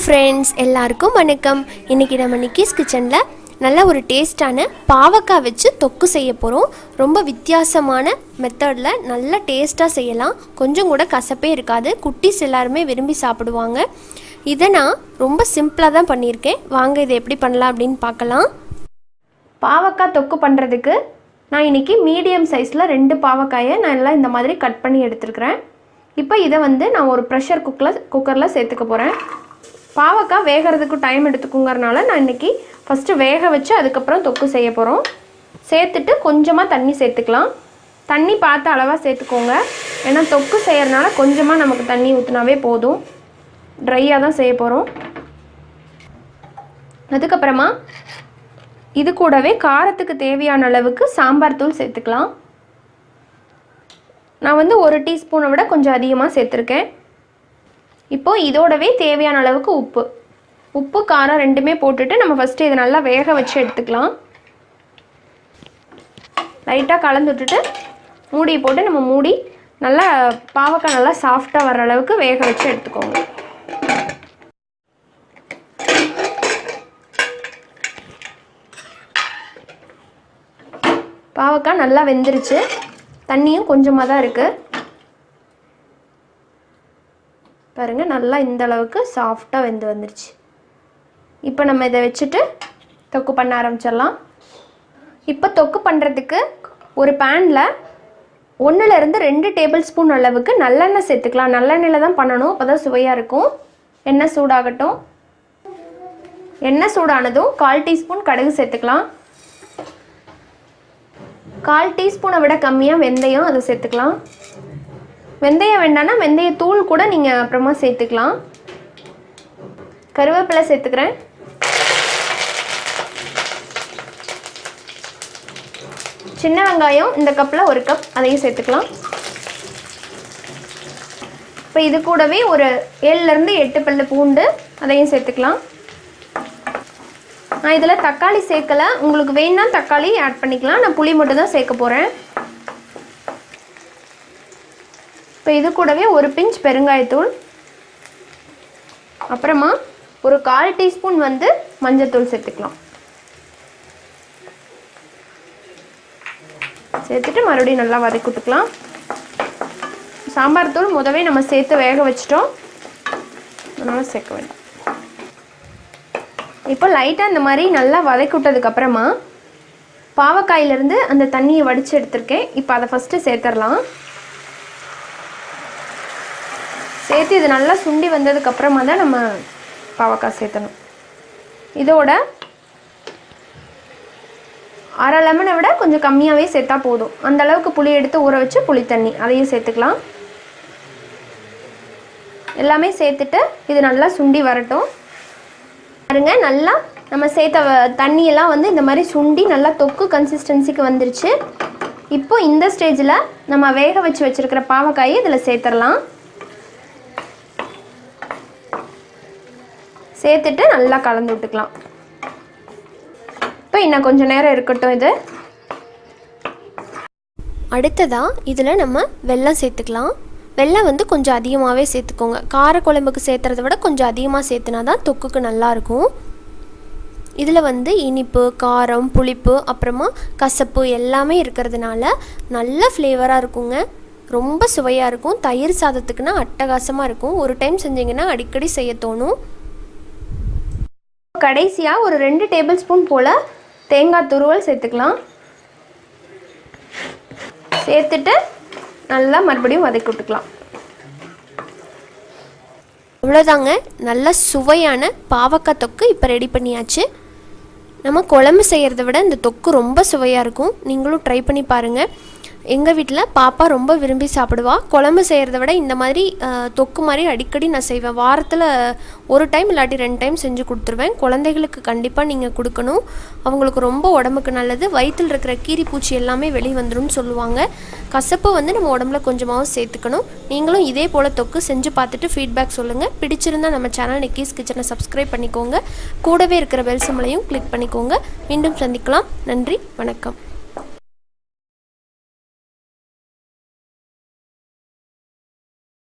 Friends, எல்லாருக்கும் வணக்கம். இன்றைக்கி நம்ம நிக்கிஸ் கிச்சனில் நல்ல ஒரு டேஸ்டான பாவக்காய் வச்சு தொக்கு செய்ய போகிறோம். ரொம்ப வித்தியாசமான மெத்தடில் நல்ல டேஸ்ட்டாக செய்யலாம். கொஞ்சம் கூட கசப்பே இருக்காது. குட்டீஸ் எல்லாருமே விரும்பி சாப்பிடுவாங்க. இதை நான் ரொம்ப சிம்பிளாக தான் பண்ணியிருக்கேன். வாங்க இதை எப்படி பண்ணலாம் அப்படின்னு பார்க்கலாம். பாவக்காய் தொக்கு பண்ணுறதுக்கு நான் இன்றைக்கி மீடியம் சைஸில் 2 பாவக்காயை நான் எல்லாம் இந்த மாதிரி கட் பண்ணி எடுத்துருக்கிறேன். இப்போ இதை நான் ஒரு ப்ரெஷர் குக்கரில் சேர்த்துக்க போகிறேன். பாவக்காய் வேகிறதுக்கு டைம் எடுத்துக்குங்கிறனால நான் இன்றைக்கி ஃபஸ்ட்டு வேக வச்சு அதுக்கப்புறம் தொக்கு செய்ய போகிறோம். சேர்த்துட்டு கொஞ்சமாக தண்ணி சேர்த்துக்கலாம். தண்ணி பார்த்து அளவாக சேர்த்துக்கோங்க. ஏன்னா தொக்கு செய்கிறனால கொஞ்சமாக நமக்கு தண்ணி ஊற்றினாவே போதும். ட்ரையாக தான் செய்ய போகிறோம். அதுக்கப்புறமா இது கூடவே காரத்துக்கு தேவையான அளவுக்கு சாம்பார் தூள் சேர்த்துக்கலாம். நான் 1 டீஸ்பூனை விட கொஞ்சம் அதிகமாக சேர்த்துருக்கேன். இப்போது இதோடவே தேவையான அளவுக்கு உப்பு காரம் ரெண்டுமே போட்டுட்டு நம்ம ஃபஸ்ட்டு இதை நல்லா வேக வச்சு எடுத்துக்கலாம். லைட்டாக கலந்து விட்டுட்டு மூடி போட்டு நம்ம மூடி நல்லா பாவக்காய் நல்லா சாஃப்டாக வர்ற அளவுக்கு வேக வச்சு எடுத்துக்கோங்க. பாவக்காய் நல்லா வெந்துருச்சு. தண்ணியும் கொஞ்சமாக தான் இருக்குது. பாருங்கள், நல்லா இந்த அளவுக்கு சாஃப்டாக வெந்து வந்துருச்சு. இப்போ நம்ம இதை வச்சுட்டு தொக்கு பண்ண ஆரம்பிச்சிடலாம். இப்போ தொக்கு பண்ணுறதுக்கு ஒரு பேனில் 1லேருந்து 2 டேபிள் ஸ்பூன் அளவுக்கு நல்லெண்ணெய் சேர்த்துக்கலாம். நல்லெண்ணெயில் தான் பண்ணணும், அப்போ தான் சுவையாக இருக்கும். எண்ணெய் சூடாகட்டும். எண்ணெய் சூடானதும் 1/4 டீஸ்பூன் கடுகு சேர்த்துக்கலாம். 1/4 டீஸ்பூனை விட கம்மியாக வெந்தயம் அதை சேர்த்துக்கலாம். வெந்தயம் வேண்டாம்னா வெந்தயத்தூள் கூட நீங்கள் அப்புறமா சேர்த்துக்கலாம். கருவேப்பிலை சேர்த்துக்கிறேன். சின்ன வெங்காயம் இந்த கப்பில் 1 கப், அதையும் சேர்த்துக்கலாம். இப்போ இது கூடவே ஒரு 7லேருந்து 8 பல்லு பூண்டு, அதையும் சேர்த்துக்கலாம். நான் இதில் தக்காளி சேர்க்கலை. உங்களுக்கு வேணும்னா தக்காளி ஆட் பண்ணிக்கலாம். நான் புளி மட்டும் தான் சேர்க்க போகிறேன். இப்போ இது கூடவே ஒரு பிஞ்ச் பெருங்காயத்தூள், அப்புறமா ஒரு 1/4 டீஸ்பூன் மஞ்சள்தூள் சேர்த்துக்கலாம். சேர்த்துட்டு மறுபடியும் நல்லா வதக்கி விட்டுக்கலாம். சாம்பார் தூள் முதவே நம்ம சேர்த்து வேக வச்சிட்டோம், அதனால் சேர்க்க வேண்டாம். இப்போ லைட்டாக இந்த மாதிரி நல்லா வதக்கி விட்டதுக்கப்புறமா பாவக்காயிலேருந்து அந்த தண்ணியை வடித்து எடுத்துருக்கேன். இப்போ அதை ஃபஸ்ட்டு சேர்த்துடலாம். சேர்த்து இது நல்லா சுண்டி வந்ததுக்கப்புறமா தான் நம்ம பாவக்காய் சேர்த்தணும். இதோட 1/2 லெமனை விட கொஞ்சம் கம்மியாகவே சேர்த்தா போதும். அந்தளவுக்கு புளி எடுத்து ஊற வச்சு புளி தண்ணி அதையும் சேர்த்துக்கலாம். எல்லாமே சேர்த்துட்டு இது நல்லா சுண்டி வரட்டும். பாருங்க, நல்லா நம்ம சேர்த்த தண்ணியெல்லாம் இந்த மாதிரி சுண்டி நல்லா தொக்கு கன்சிஸ்டன்சிக்கு வந்துருச்சு. இப்போ இந்த ஸ்டேஜில் நம்ம வேக வச்சு வச்சுருக்கிற பாவக்காயை இதில் சேர்த்துடலாம். சேர்த்துட்டு நல்லா கலந்து விட்டுக்கலாம். இப்போ இன்னும் கொஞ்சம் நேரம் இருக்கட்டும். இது அடுத்ததாக இதில் நம்ம வெல்லம் சேர்த்துக்கலாம். வெல்லம் கொஞ்சம் அதிகமாகவே சேர்த்துக்கோங்க. கார குழம்புக்கு சேர்த்துறத விட கொஞ்சம் அதிகமாக சேர்த்துனா தான் தொக்குக்கு நல்லாயிருக்கும். இதில் இனிப்பு, காரம், புளிப்பு, அப்புறமா கசப்பு எல்லாமே இருக்கிறதுனால நல்ல ஃப்ளேவராக இருக்குங்க. ரொம்ப சுவையாக இருக்கும். தயிர் சாதத்துக்குன்னா அட்டகாசமாக இருக்கும். ஒரு டைம் செஞ்சிங்கன்னா அடிக்கடி செய்ய தோணும். கடைசியாக ஒரு 2 டேபிள் ஸ்பூன் போல் தேங்காய் துருவல் சேர்த்துக்கலாம். சேர்த்துட்டு நல்லா மறுபடியும் வதக்கி விட்டுக்கலாம். அவ்வளோதாங்க, நல்ல சுவையான பாவக்காய் தொக்கு இப்போ ரெடி பண்ணியாச்சு. நம்ம குழம்பு செய்கிறத விட இந்த தொக்கு ரொம்ப சுவையாக இருக்கும். நீங்களும் ட்ரை பண்ணி பாருங்கள். எங்கள் வீட்டில் பாப்பா ரொம்ப விரும்பி சாப்பிடுவா. குழம்பு செய்கிறத விட இந்த மாதிரி தொக்கு மாதிரி அடிக்கடி நான் செய்வேன். வாரத்தில் 1 டைம் இல்லாட்டி 2 டைம் செஞ்சு கொடுத்துருவேன். குழந்தைகளுக்கு கண்டிப்பாக நீங்கள் கொடுக்கணும். அவங்களுக்கு ரொம்ப உடம்புக்கு நல்லது. வயிற்றில் இருக்கிற கீரி பூச்சி எல்லாமே வெளியே வந்துடும் சொல்லுவாங்க. கசப்பு நம்ம உடம்புல கொஞ்சமாகவும் சேர்த்துக்கணும். நீங்களும் இதே போல் தொக்கு செஞ்சு பார்த்துட்டு ஃபீட்பேக் சொல்லுங்கள். பிடிச்சிருந்தால் நம்ம சேனல் நிக்கிஸ் கிச்சனை சப்ஸ்கிரைப் பண்ணிக்கோங்க. கூடவே இருக்கிற பெல் சிம்பலையும் கிளிக் பண்ணிக்கோங்க. மீண்டும் சந்திக்கலாம். நன்றி, வணக்கம்.